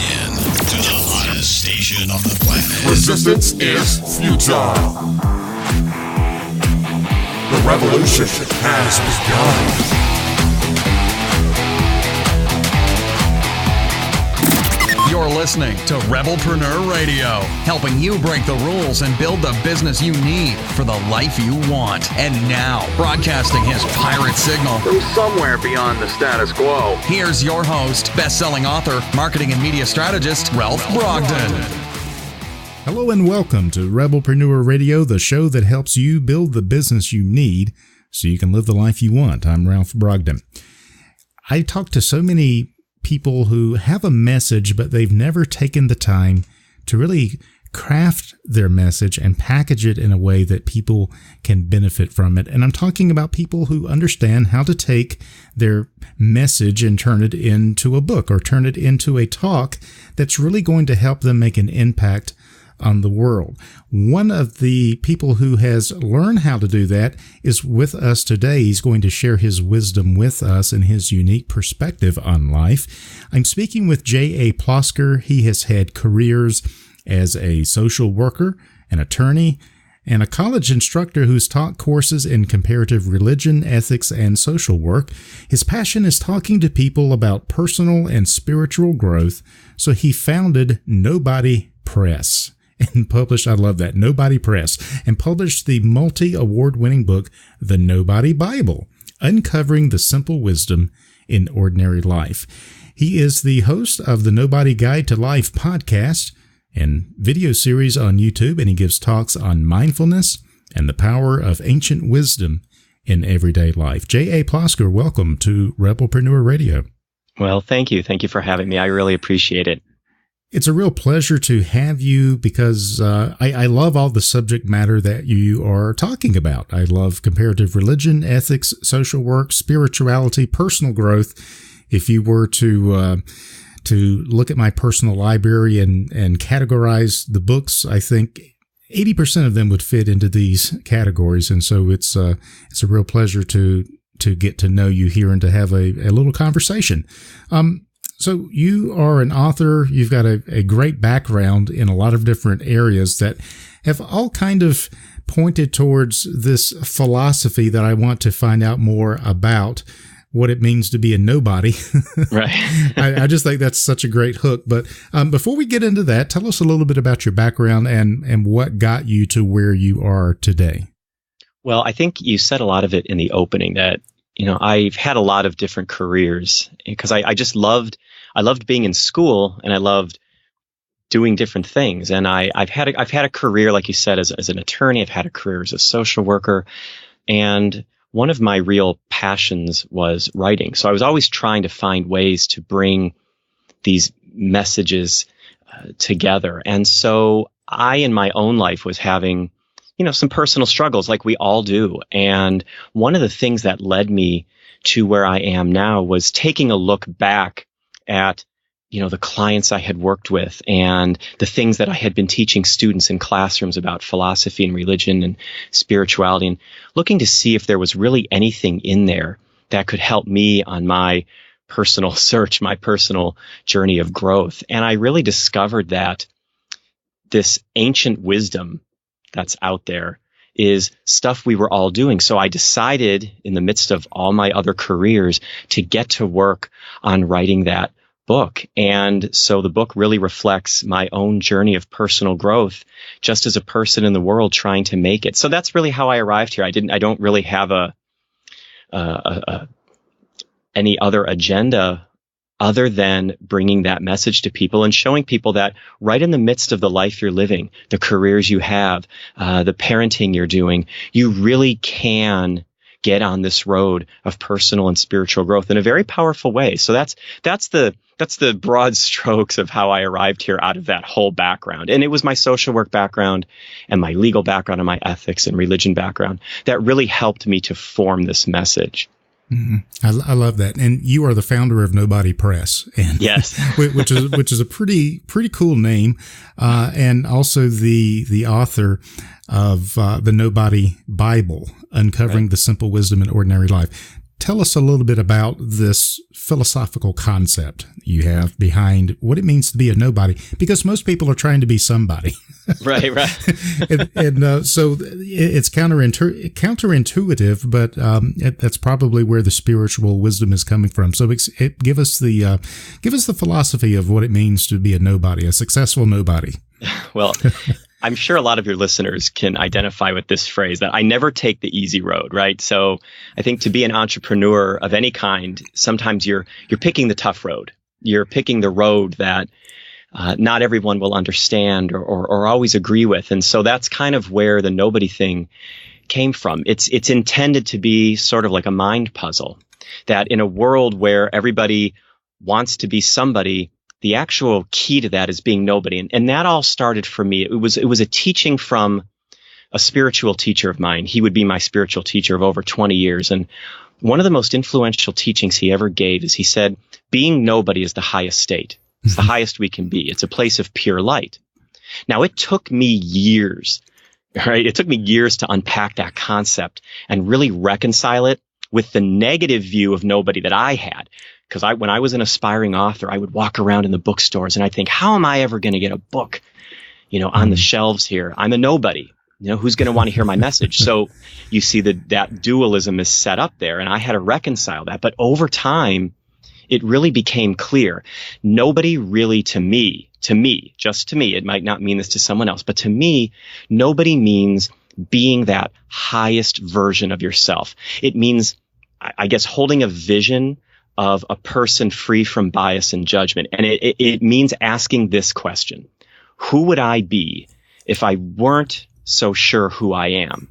in to the hottest station on the planet. Resistance is futile. The revolution has begun. You're listening to Rebelpreneur Radio, helping you break the rules and build the business you need for the life you want. And now, broadcasting his pirate signal from somewhere beyond the status quo, here's your host, best-selling author, marketing and media strategist, Ralph Brogden. Hello and welcome to Rebelpreneur Radio, the show that helps you build the business you need so you can live the life you want. I'm Ralph Brogden. I talk to so many people who have a message, but they've never taken the time to really craft their message and package it in a way that people can benefit from it. And I'm talking about people who understand how to take their message and turn it into a book or turn it into a talk that's really going to help them make an impact on the world. One of the people who has learned how to do that is with us today. He's going to share his wisdom with us and his unique perspective on life. I'm speaking with J.A. Plosker. He has had careers as a social worker, an attorney, and a college instructor who's taught courses in comparative religion, ethics, and social work. His passion is talking to people about personal and spiritual growth, so he founded Nobody Press. And published, I love that, Nobody Press, and published the multi-award-winning book, The Nobody Bible, Uncovering the Simple Wisdom in Ordinary Life. He is the host of the Nobody Guide to Life podcast and video series on YouTube, and he gives talks on mindfulness and the power of ancient wisdom in everyday life. J.A. Plosker, welcome to Rebelpreneur Radio. Well, thank you. Thank you for having me. I really appreciate it. It's a real pleasure to have you because I love all the subject matter that you are talking about. I love comparative religion, ethics, social work, spirituality, personal growth. If you were to look at my personal library and categorize the books, I think 80% of them would fit into these categories. And so it's a real pleasure to get to know you here and to have a little conversation. So you are an author. You've got a great background in a lot of different areas that have all kind of pointed towards this philosophy that I want to find out more about, what it means to be a nobody. Right. I just think that's such a great hook. But before we get into that, tell us a little bit about your background and what got you to where you are today. Well, I think you said a lot of it in the opening that, you know, I've had a lot of different careers because I just loved being in school and I loved doing different things. And I've had a career, like you said, as an attorney. I've had a career as a social worker. And one of my real passions was writing. So I was always trying to find ways to bring these messages together. And so I, in my own life, was having some personal struggles like we all do. And one of the things that led me to where I am now was taking a look back at, the clients I had worked with and the things that I had been teaching students in classrooms about philosophy and religion and spirituality, and looking to see if there was really anything in there that could help me on my personal search, my personal journey of growth. And I really discovered that this ancient wisdom that's out there is stuff we were all doing. So I decided in the midst of all my other careers to get to work on writing that book. And so the book really reflects my own journey of personal growth just as a person in the world trying to make it. So that's really how I arrived here. I don't really have any other agenda other than bringing that message to people and showing people that right in the midst of the life you're living, the careers you have, the parenting you're doing, you really can get on this road of personal and spiritual growth in a very powerful way. So that's the broad strokes of how I arrived here out of that whole background. And it was my social work background and my legal background and my ethics and religion background that really helped me to form this message. Mm-hmm. I love that. And you are the founder of Nobody Press. And yes. which is a pretty cool name. And also the author of the Nobody Bible, Uncovering the Simple Wisdom in Ordinary Life. tell us a little bit about this philosophical concept you have behind what it means to be a nobody, because most people are trying to be somebody. Right. So it's counterintuitive, but that's probably where the spiritual wisdom is coming from. So give us the philosophy of what it means to be a nobody, a successful nobody. Well, I'm sure a lot of your listeners can identify with this phrase that I never take the easy road, right? So I think to be an entrepreneur of any kind, sometimes you're picking the tough road. You're picking the road that not everyone will understand or always agree with. And so that's kind of where the nobody thing came from. It's intended to be sort of like a mind puzzle, that in a world where everybody wants to be somebody, the actual key to that is being nobody. And that all started for me. It was a teaching from a spiritual teacher of mine. He would be my spiritual teacher of over 20 years. And one of the most influential teachings he ever gave is he said, being nobody is the highest state. It's the highest we can be. It's a place of pure light. Now, it took me years, right? It took me years to unpack that concept and really reconcile it with the negative view of nobody that I had. Because when I was an aspiring author, I would walk around in the bookstores and I'd think, how am I ever going to get a book, on the shelves here? I'm a nobody. Who's going to want to hear my message? So you see that dualism is set up there, and I had to reconcile that. But over time, it really became clear. Nobody really, to me, just to me, it might not mean this to someone else, but to me, nobody means being that highest version of yourself. It means, I guess, holding a vision of a person free from bias and judgment. And it means asking this question: who would I be if I weren't so sure who I am?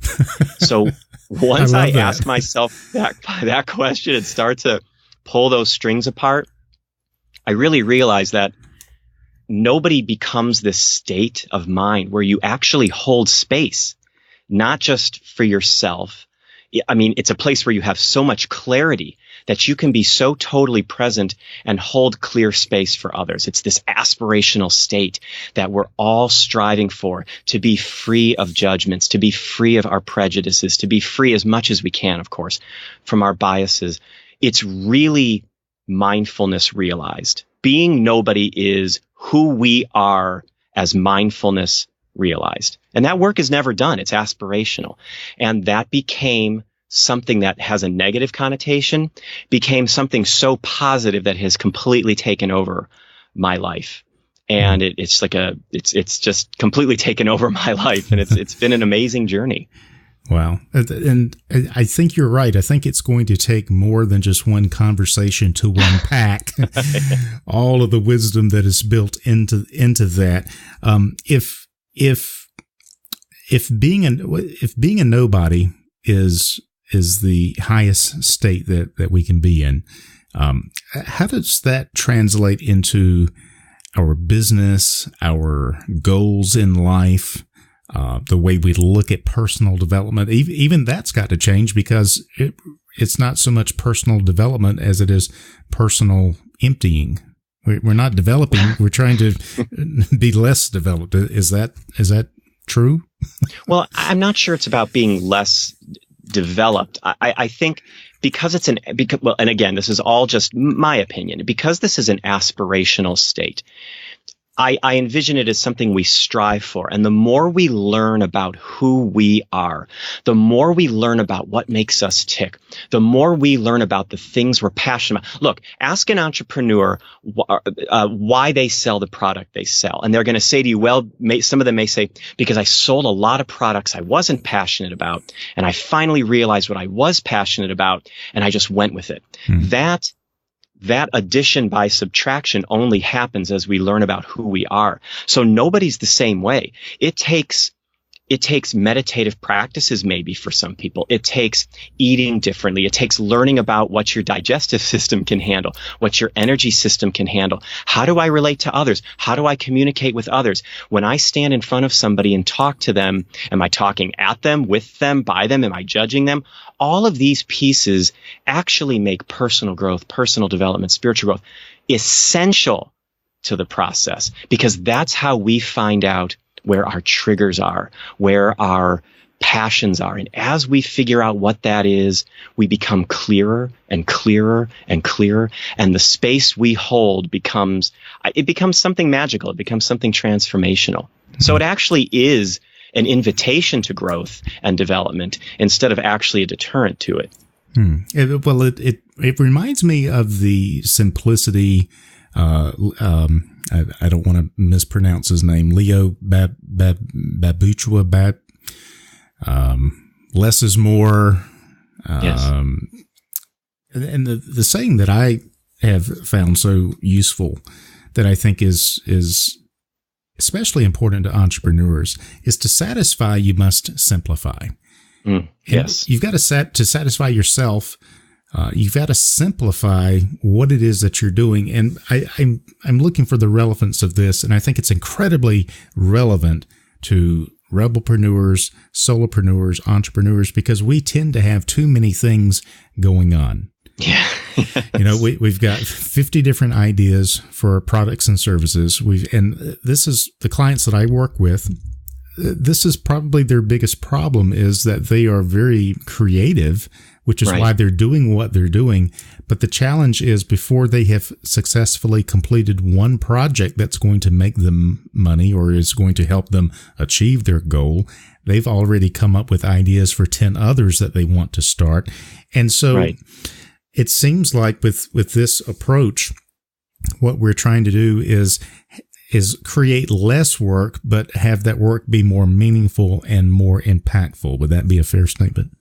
So once I ask myself that question and start to pull those strings apart, I really realized that nobody becomes this state of mind where you actually hold space, not just for yourself. I mean, it's a place where you have so much clarity that you can be so totally present and hold clear space for others. It's this aspirational state that we're all striving for, to be free of judgments, to be free of our prejudices, to be free as much as we can, of course, from our biases. It's really mindfulness realized. Being nobody is who we are as mindfulness realized. And that work is never done. It's aspirational. And that became something that has a negative connotation, became something so positive that has completely taken over my life. And it's just completely taken over my life. And it's been an amazing journey. Wow. And I think you're right. I think it's going to take more than just one conversation to unpack all of the wisdom that is built into that. If being a nobody is the highest state that we can be in, how does that translate into our business, our goals in life, the way we look at personal development? Even that's got to change, because it's not so much personal development as it is personal emptying. We're not developing. We're trying to be less developed. Is that true? Well, I'm not sure it's about being less developed. I think because and again, this is all just my opinion, because this is an aspirational state, I envision it as something we strive for. And the more we learn about who we are, the more we learn about what makes us tick, the more we learn about the things we're passionate about. Look, ask an entrepreneur why they sell the product they sell. And they're going to say to you, well, some of them may say, because I sold a lot of products I wasn't passionate about, and I finally realized what I was passionate about, and I just went with it. That addition by subtraction only happens as we learn about who we are. So nobody's the same way. It takes meditative practices maybe for some people. It takes eating differently. It takes learning about what your digestive system can handle, what your energy system can handle. How do I relate to others? How do I communicate with others? When I stand in front of somebody and talk to them, am I talking at them, with them, by them? Am I judging them? All of these pieces actually make personal growth, personal development, spiritual growth essential to the process, because that's how we find out where our triggers are, where our passions are. And as we figure out what that is, we become clearer and clearer and clearer. And the space we hold becomes something magical. It becomes something transformational. So it actually is an invitation to growth and development instead of actually a deterrent to it. It reminds me of the simplicity. I don't want to mispronounce his name. Leo Babuchua. Less is more. Yes. And the saying that I have found so useful that I think is especially important to entrepreneurs is to satisfy, you must simplify. Yes. You've got to satisfy yourself. You've got to simplify what it is that you're doing. And I'm looking for the relevance of this. And I think it's incredibly relevant to rebelpreneurs, solopreneurs, entrepreneurs, because we tend to have too many things going on. Yeah. We've got 50 different ideas for products and services. And this is the clients that I work with. This is probably their biggest problem, is that they are very creative, which is why they're doing what they're doing. But the challenge is, before they have successfully completed one project that's going to make them money or is going to help them achieve their goal, they've already come up with ideas for 10 others that they want to start. And so it seems like with this approach, what we're trying to do is create less work, but have that work be more meaningful and more impactful. Would that be a fair statement?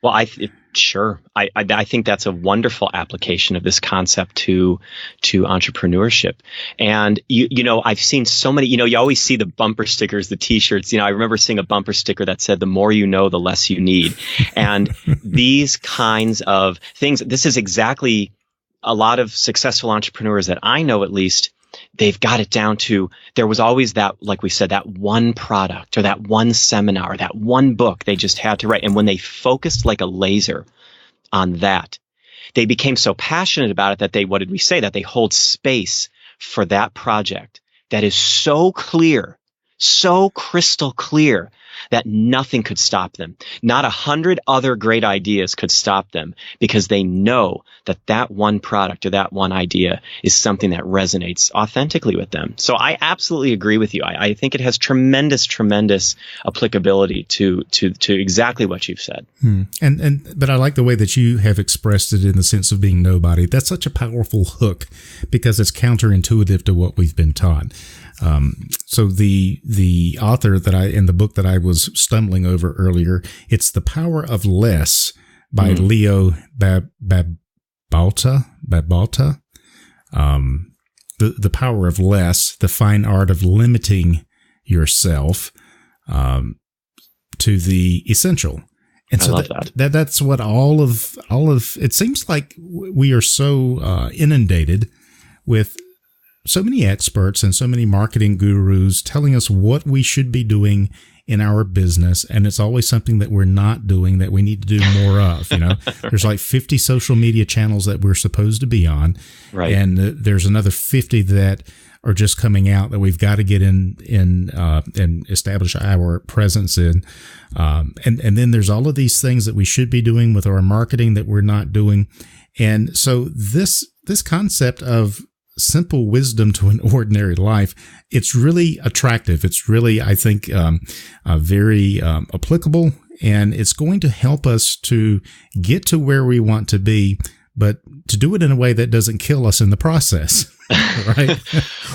Well, sure. I think that's a wonderful application of this concept to entrepreneurship. And I've seen so many. You always see the bumper stickers, the T-shirts. I remember seeing a bumper sticker that said, "The more you know, the less you need." And these kinds of things. This is exactly a lot of successful entrepreneurs that I know, at least. They've got it down to, there was always that, like we said, that one product or that one seminar, or that one book they just had to write. And when they focused like a laser on that, they became so passionate about it that that they hold space for that project that is so clear, so crystal clear, that nothing could stop them. Not 100 other great ideas could stop them, because they know that one product or that one idea is something that resonates authentically with them. So I absolutely agree with you. I think it has tremendous applicability to exactly what you've said. But I like the way that you have expressed it in the sense of being nobody. That's such a powerful hook, because it's counterintuitive to what we've been taught. So the author in the book that I was stumbling over earlier, it's The Power of Less by Leo Babauta. The Power of Less, the fine art of limiting yourself to the essential. And so that's what all of it seems like. We are so inundated with so many experts and so many marketing gurus telling us what we should be doing in our business, and it's always something that we're not doing that we need to do more of. There's like 50 social media channels that we're supposed to be on, and there's another 50 that are just coming out that we've got to get in and establish our presence in, and then there's all of these things that we should be doing with our marketing that we're not doing. And so this concept of simple wisdom to an ordinary life, it's really attractive. It's really, I think, very applicable, and it's going to help us to get to where we want to be, but to do it in a way that doesn't kill us in the process. Right?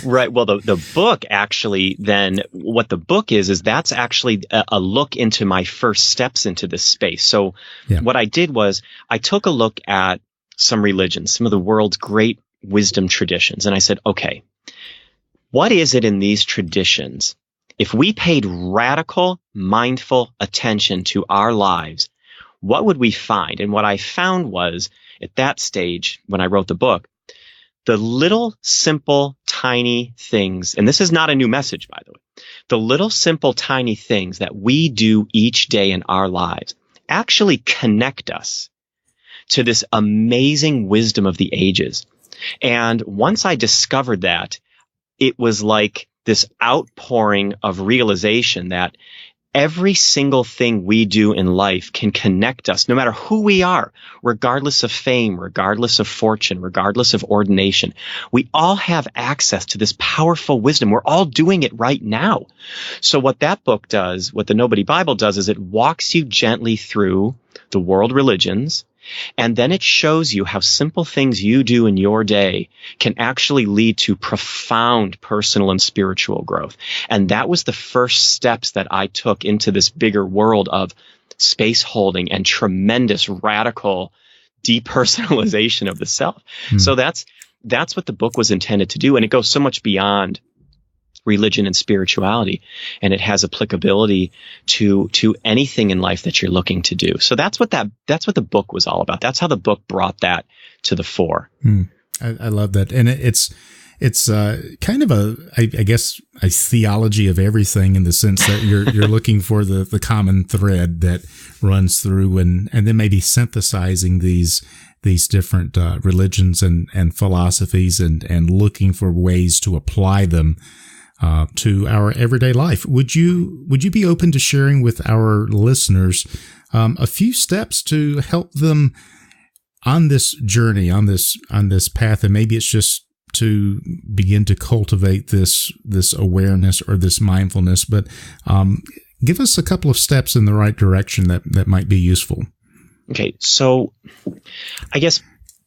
Right. Well, the book actually, then what the book is that's actually a look into my first steps into this space. So what I did was I took a look at some religions, some of the world's great wisdom traditions. And I said, okay, what is it in these traditions? If we paid radical, mindful attention to our lives, what would we find? And what I found was, at that stage, when I wrote the book, the little, simple, tiny things, and this is not a new message, by the way, the little, simple, tiny things that we do each day in our lives actually connect us to this amazing wisdom of the ages. And once I discovered that, it was like this outpouring of realization that every single thing we do in life can connect us, no matter who we are, regardless of fame, regardless of fortune, regardless of ordination. We all have access to this powerful wisdom. We're all doing it right now. So what that book does, what the Nobody Bible does, is it walks you gently through the world religions, and then it shows you how simple things you do in your day can actually lead to profound personal and spiritual growth. And that was the first steps that I took into this bigger world of space holding and tremendous radical depersonalization of the self. So that's what the book was intended to do. And it goes so much beyond religion and spirituality, and it has applicability to anything in life that you're looking to do. So that's what the book was all about. That's how the book brought that to the fore. I love that, and it's kind of I guess a theology of everything, in the sense that you're looking for the common thread that runs through, and then maybe synthesizing these different religions and philosophies, and looking for ways to apply them to our everyday life. Would you be open to sharing with our listeners a few steps to help them on this journey, on this path? And maybe it's just to begin to cultivate this awareness or this mindfulness, but give us a couple of steps in the right direction that might be useful. Okay, so I guess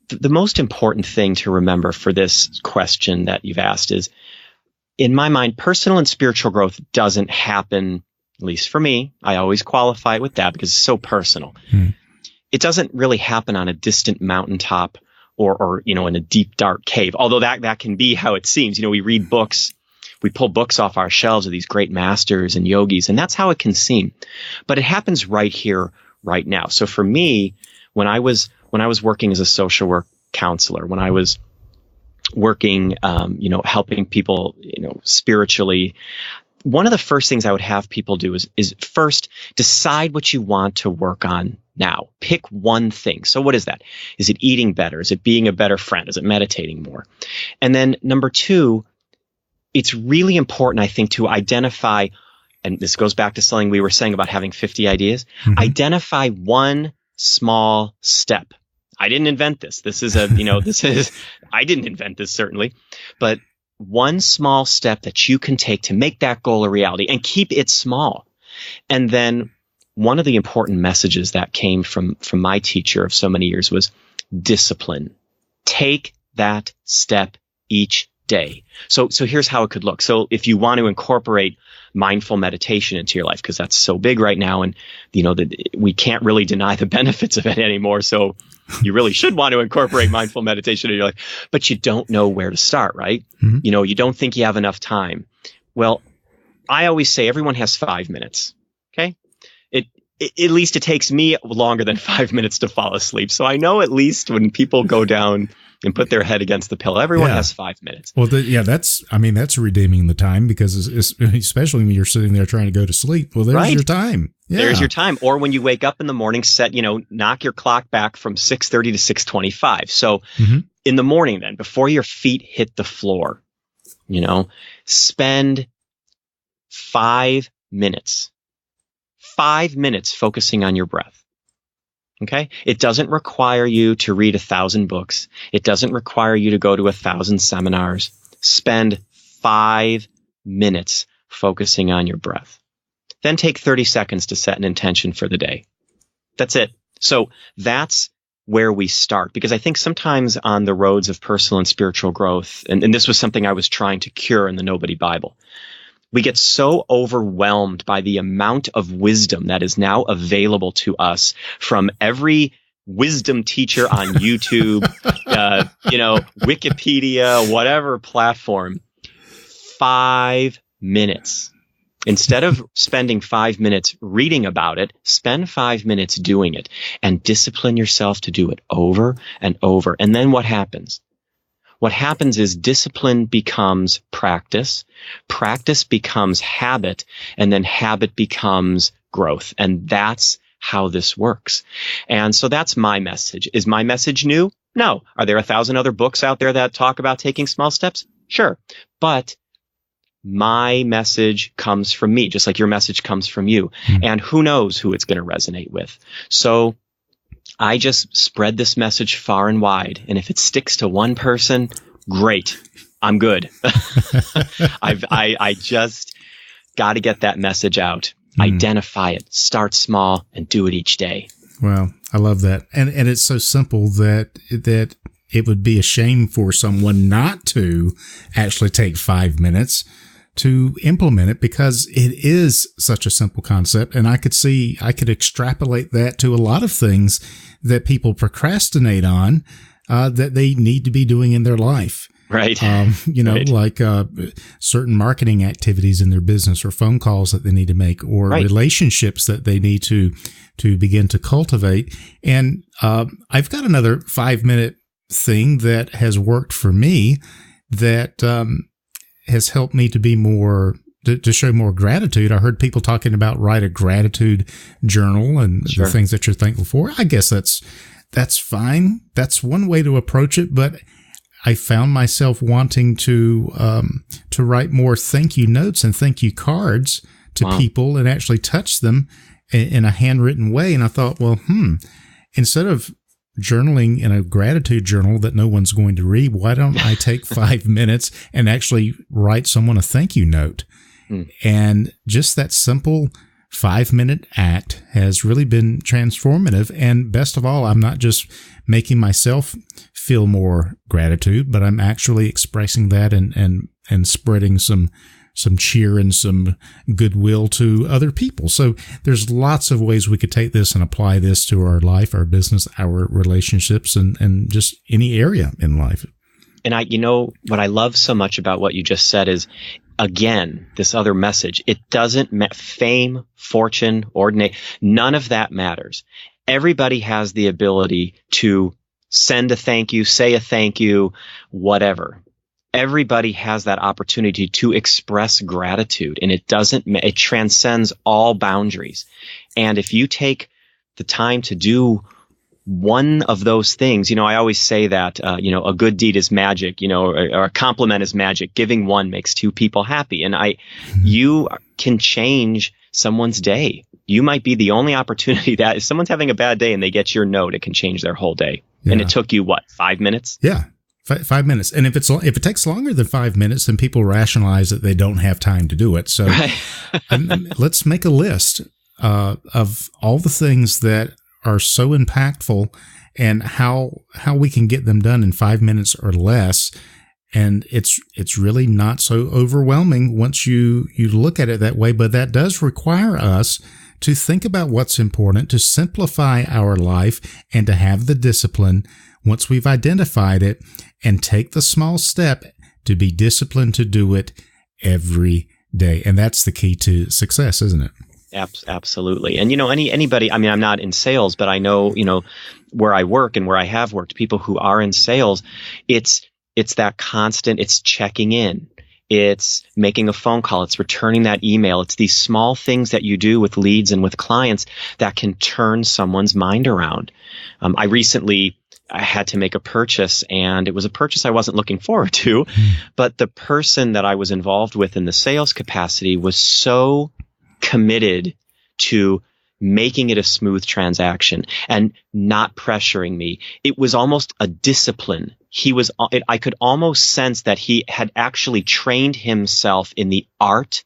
the most important thing to remember for this question that you've asked is, in my mind, personal and spiritual growth doesn't happen, at least for me. I always qualify it with that because it's so personal. It doesn't really happen on a distant mountaintop or in a deep, dark cave, although that can be how it seems. We read books, we pull books off our shelves of these great masters and yogis, and that's how it can seem. But it happens right here, right now. So for me, when I was working as a social work counselor, when I was working, helping people, spiritually, one of the first things I would have people do is first decide what you want to work on now. Pick one thing. So what is that? Is it eating better? Is it being a better friend? Is it meditating more? And then number two, it's really important, I think, to identify, and this goes back to something we were saying about having 50 ideas, identify one small step. I didn't invent this. I didn't invent this, certainly, but one small step that you can take to make that goal a reality, and keep it small. And then one of the important messages that came from my teacher of so many years was discipline. Take that step each day. So here's how it could look. So if you want to incorporate mindful meditation into your life, because that's so big right now, and we can't really deny the benefits of it anymore. So you really should want to incorporate mindful meditation in your life, but you don't know where to start, right? You don't think you have enough time. Well, I always say everyone has 5 minutes. Okay. At least it takes me longer than 5 minutes to fall asleep. So I know at least when people go down and put their head against the pillow, everyone has 5 minutes. Well, that's redeeming the time, because especially when you're sitting there trying to go to sleep. Well, there's your time. Yeah. There's your time. Or when you wake up in the morning, knock your clock back from 6:30 to 6:25. So in the morning, then, before your feet hit the floor, spend 5 minutes. 5 minutes focusing on your breath. Okay? It doesn't require you to read 1,000 books. It doesn't require you to go to 1,000 seminars. Spend 5 minutes focusing on your breath. Then take 30 seconds to set an intention for the day. That's it. So that's where we start, because I think sometimes on the roads of personal and spiritual growth, and this was something I was trying to cure in the Nobody Bible, we get so overwhelmed by the amount of wisdom that is now available to us from every wisdom teacher on YouTube, Wikipedia, whatever platform. 5 minutes. Instead of spending 5 minutes reading about it, spend 5 minutes doing it, and discipline yourself to do it over and over. And then what happens? What happens is discipline becomes practice, practice becomes habit, and then habit becomes growth. And that's how this works. And so that's my message. Is my message new? No. Are there 1,000 other books out there that talk about taking small steps? Sure. But my message comes from me, just like your message comes from you. And who knows who it's going to resonate with. So I just spread this message far and wide. And if it sticks to one person, great. I'm good. I just got to get that message out. Identify it, start small, and do it each day. Well, I love that. And it's so simple that it would be a shame for someone not to actually take 5 minutes to implement it, because it is such a simple concept. And I could extrapolate that to a lot of things that people procrastinate on, that they need to be doing in their life. Right. Right. Like certain marketing activities in their business, or phone calls that they need to make, or relationships that they need to begin to cultivate. And I've got another 5-minute thing that has worked for me that has helped me to be more, to show more gratitude. I heard people talking about write a gratitude journal and the things that you're thankful for. I guess that's fine. That's one way to approach it, but I found myself wanting to write more thank you notes and thank you cards to people and actually touch them in a handwritten way. And I thought, well, instead of journaling in a gratitude journal that no one's going to read, why don't I take 5 minutes and actually write someone a thank you note? And just that simple 5-minute act has really been transformative. And best of all, I'm not just making myself feel more gratitude, but I'm actually expressing that and spreading some cheer and some goodwill to other people. So there's lots of ways we could take this and apply this to our life, our business, our relationships, and just any area in life. And what I love so much about what you just said is, again, this other message. It doesn't fame, fortune, ordinate. None of that matters. Everybody has the ability to send a thank you, say a thank you, whatever. Everybody has that opportunity to express gratitude, and it transcends all boundaries. And if you take the time to do one of those things, I always say that, a good deed is magic, or a compliment is magic. Giving one makes two people happy. And you can change someone's day. You might be the only opportunity that if someone's having a bad day and they get your note, it can change their whole day. Yeah. And it took you 5 minutes? Yeah. 5 minutes. And if it takes longer than 5 minutes, then people rationalize that they don't have time to do it. So let's make a list of all the things that are so impactful and how we can get them done in 5 minutes or less. And it's really not so overwhelming once you look at it that way. But that does require us to think about what's important, to simplify our life, and to have the discipline once we've identified it, and take the small step to be disciplined to do it every day. And that's the key to success, isn't it? Absolutely. And, anybody, I'm not in sales, but I know, where I work and where I have worked, people who are in sales, it's that constant, it's checking in. It's making a phone call. It's returning that email. It's these small things that you do with leads and with clients that can turn someone's mind around. I recently had to make a purchase, and it was a purchase I wasn't looking forward to, but the person that I was involved with in the sales capacity was so committed to making it a smooth transaction and not pressuring me. It was almost a discipline. I could almost sense that he had actually trained himself in the art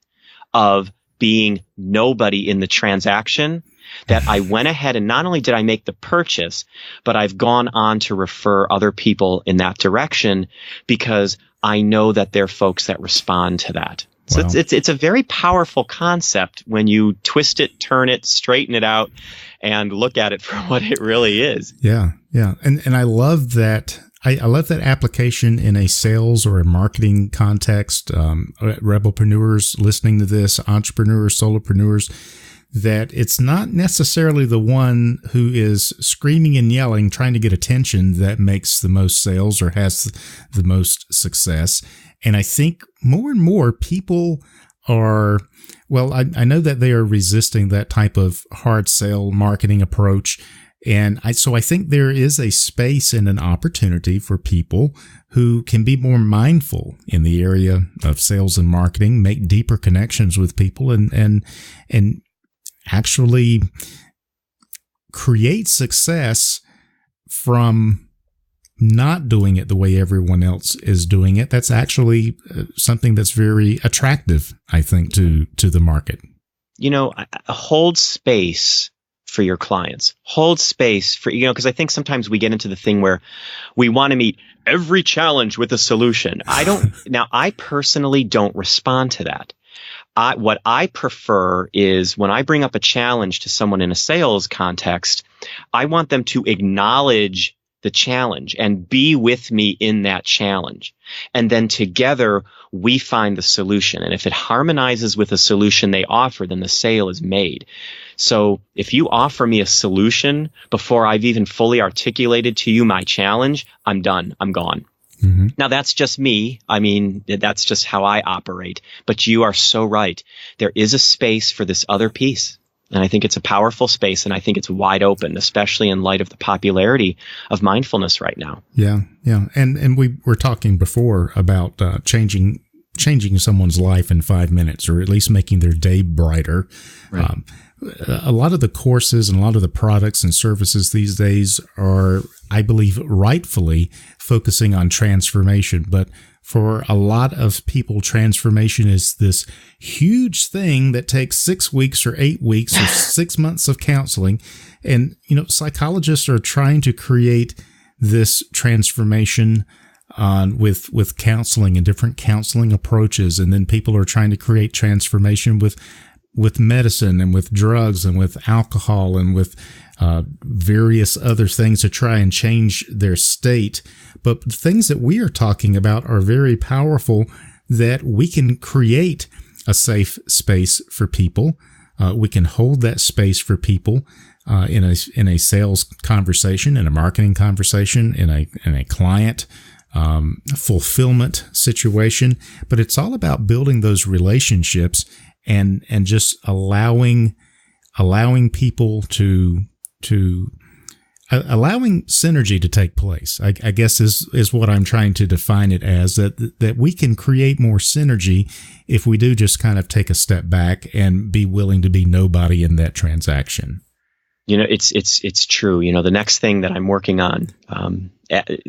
of being nobody in the transaction, that I went ahead and not only did I make the purchase, but I've gone on to refer other people in that direction because I know that they're folks that respond to that. So it's a very powerful concept when you twist it, turn it, straighten it out, and look at it for what it really is. Yeah, yeah. And I love that. I love that application in a sales or a marketing context. Rebelpreneurs listening to this, entrepreneurs, solopreneurs, that it's not necessarily the one who is screaming and yelling, trying to get attention, that makes the most sales or has the most success. And I think more and more people are, I know that they are resisting that type of hard sale marketing approach. And so I think there is a space and an opportunity for people who can be more mindful in the area of sales and marketing, make deeper connections with people, and actually create success from not doing it the way everyone else is doing it. That's actually something that's very attractive, I think, to the market. Hold space for your clients. Hold space for, because I think sometimes we get into the thing where we want to meet every challenge with a solution. I personally don't respond to that. What I prefer is when I bring up a challenge to someone in a sales context, I want them to acknowledge the challenge and be with me in that challenge. And then together we find the solution. And if it harmonizes with the solution they offer, then the sale is made. So if you offer me a solution before I've even fully articulated to you my challenge, I'm done. I'm gone. Mm-hmm. Now, that's just me. I mean, that's just how I operate. But you are so right. There is a space for this other piece. And I think it's a powerful space, and I think it's wide open, especially in light of the popularity of mindfulness right now. Yeah. And we were talking before about changing someone's life in 5 minutes, or at least making their day brighter. Right. A lot of the courses and a lot of the products and services these days are, I believe, rightfully focusing on transformation. But for a lot of people, transformation is this huge thing that takes 6 weeks or 8 weeks or 6 months of counseling. And, psychologists are trying to create this transformation with counseling and different counseling approaches. And then people are trying to create transformation with medicine and with drugs and with alcohol and with various other things to try and change their state. But the things that we are talking about are very powerful, that we can create a safe space for people. We can hold that space for people in a sales conversation, in a marketing conversation, in a client fulfillment situation. But it's all about building those relationships and just allowing people to allowing synergy to take place, I guess is what I'm trying to define it as, that we can create more synergy if we do just kind of take a step back and be willing to be nobody in that transaction. It's true. The next thing that I'm working on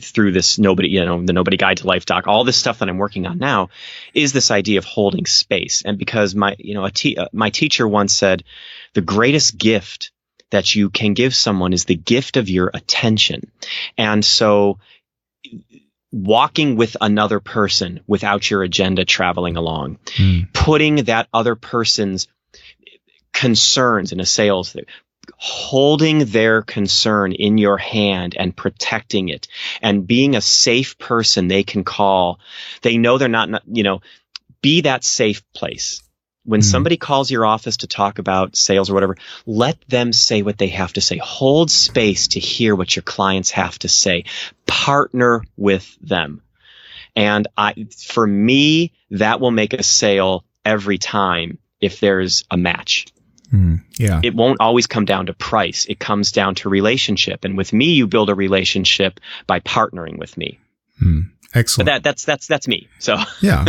through this the Nobody Guide to Life doc, all this stuff that I'm working on now is this idea of holding space. And because my teacher once said, the greatest gift that you can give someone is the gift of your attention. And so walking with another person without your agenda traveling along, putting that other person's concerns in a sales thing, holding their concern in your hand and protecting it, and being a safe person they can call. They know they're not, be that safe place. When somebody calls your office to talk about sales or whatever, let them say what they have to say. Hold space to hear what your clients have to say. Partner with them. And for me, that will make a sale every time if there's a match. Yeah. It won't always come down to price. It comes down to relationship. And with me, you build a relationship by partnering with me. Excellent. But that's me. So yeah,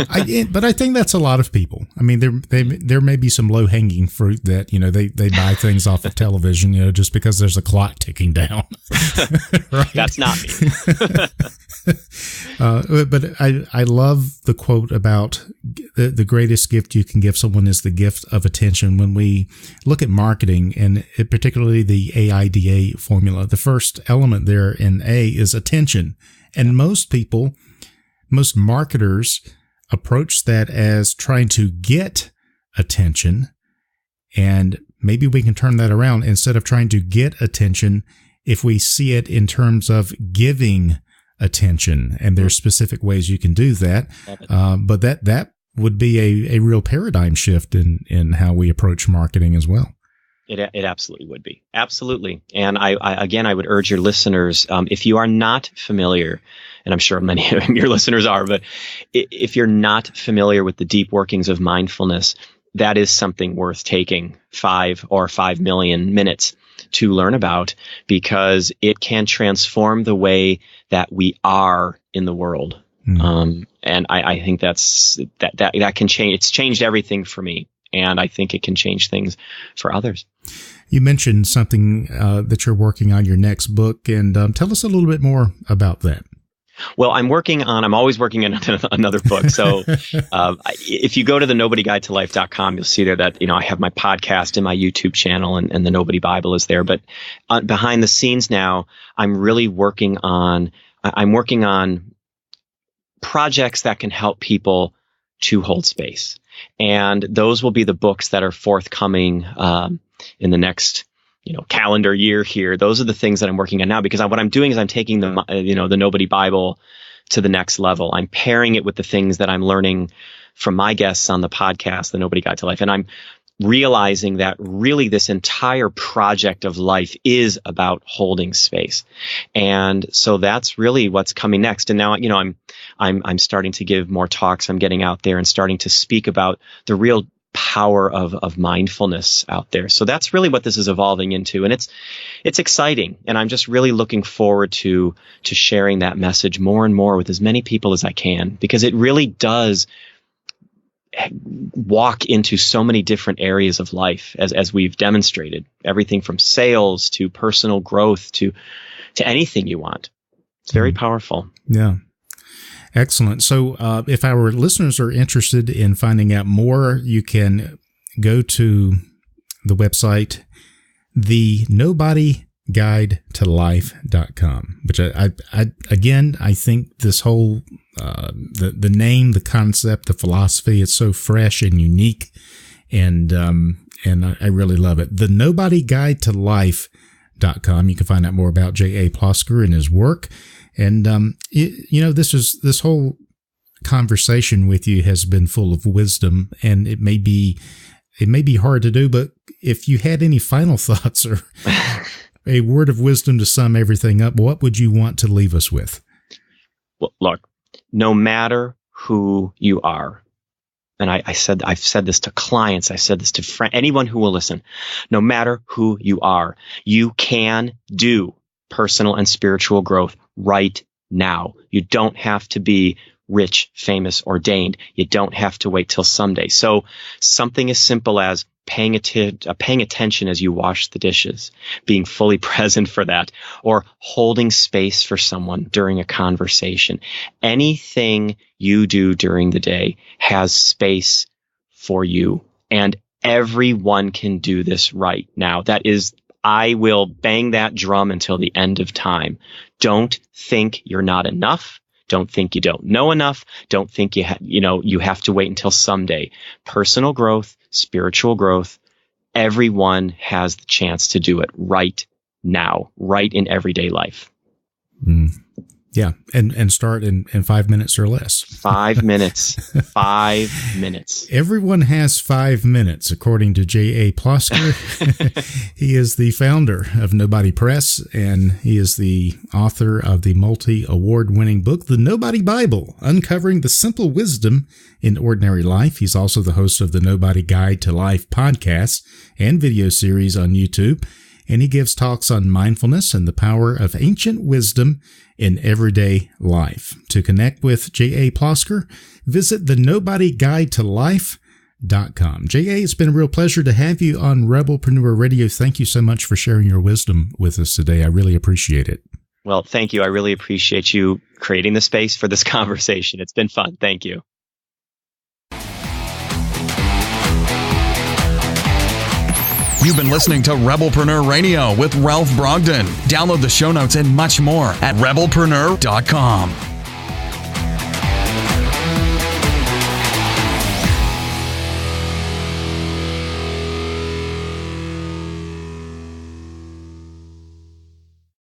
but I think that's a lot of people. I mean, there may be some low hanging fruit that they buy things off of television, just because there's a clock ticking down. Right? That's not me. But I love the quote about the greatest gift you can give someone is the gift of attention. When we look at marketing, and particularly the AIDA formula, the first element there in A is attention. And most marketers approach that as trying to get attention. And maybe we can turn that around. Instead of trying to get attention, if we see it in terms of giving attention, and there's specific ways you can do that. But that would be a real paradigm shift in how we approach marketing as well. It absolutely would be. Absolutely. And I would urge your listeners, if you are not familiar, and I'm sure many of your listeners are, but if you're not familiar with the deep workings of mindfulness, that is something worth taking 5 or 5 million minutes to learn about, because it can transform the way that we are in the world. And I think that can change. It's changed everything for me, and I think it can change things for others. You mentioned something that you're working on, your next book, and tell us a little bit more about that. Well, I'm always working on another book. So if you go to the nobodyguidetolife.com, you'll see there that, I have my podcast and my YouTube channel, and the Nobody Bible is there. But behind the scenes now, I'm working on projects that can help people to hold space. And those will be the books that are forthcoming in the next calendar year here. Those are the things that I'm working on now, because what I'm doing is I'm taking the Nobody Bible to the next level. I'm pairing it with the things that I'm learning from my guests on the podcast, The Nobody Guide to Life. And I'm realizing that really this entire project of life is about holding space. And so that's really what's coming next. And now, I'm starting to give more talks. I'm getting out there and starting to speak about the real power of mindfulness out there. So that's really what this is evolving into. And it's exciting. And I'm just really looking forward to sharing that message more and more with as many people as I can, because it really does walk into so many different areas of life, as we've demonstrated, everything from sales to personal growth to anything you want. It's very powerful. Yeah. Excellent. So if our listeners are interested in finding out more, you can go to the website, thenobodyguidetolife.com, which I think this whole, the name, the concept, the philosophy, it's so fresh and unique. And I really love it. thenobodyguidetolife.com. You can find out more about J.A. Plosker and his work. And, this whole conversation with you has been full of wisdom, and it may be hard to do, but if you had any final thoughts or a word of wisdom to sum everything up, what would you want to leave us with? Well, look, no matter who you are, and I've said this to clients, I said this to anyone who will listen, no matter who you are, you can do personal and spiritual growth right now. You don't have to be rich, famous, ordained. You don't have to wait till someday. So something as simple as paying attention as you wash the dishes, being fully present for that, or holding space for someone during a conversation. Anything you do during the day has space for you, and everyone can do this right now. I will bang that drum until the end of time. Don't think you're not enough. Don't think you don't know enough. Don't think you have to wait until someday. Personal growth, spiritual growth, everyone has the chance to do it right now, right in everyday life. Yeah, and start in 5 minutes or less. 5 minutes. 5 minutes. Everyone has 5 minutes, according to J.A. Plosker. He is the founder of Nobody Press, and he is the author of the multi-award-winning book, The Nobody Bible, Uncovering the Simple Wisdom in Ordinary Life. He's also the host of the Nobody Guide to Life podcast and video series on YouTube, and he gives talks on mindfulness and the power of ancient wisdom in everyday life. To connect with J.A. Plosker, visit thenobodyguidetolife.com. J.A., it's been a real pleasure to have you on Rebelpreneur Radio. Thank you so much for sharing your wisdom with us today. I really appreciate it. Well, thank you. I really appreciate you creating the space for this conversation. It's been fun. Thank you. You've been listening to Rebelpreneur Radio with Ralph Brogden. Download the show notes and much more at rebelpreneur.com.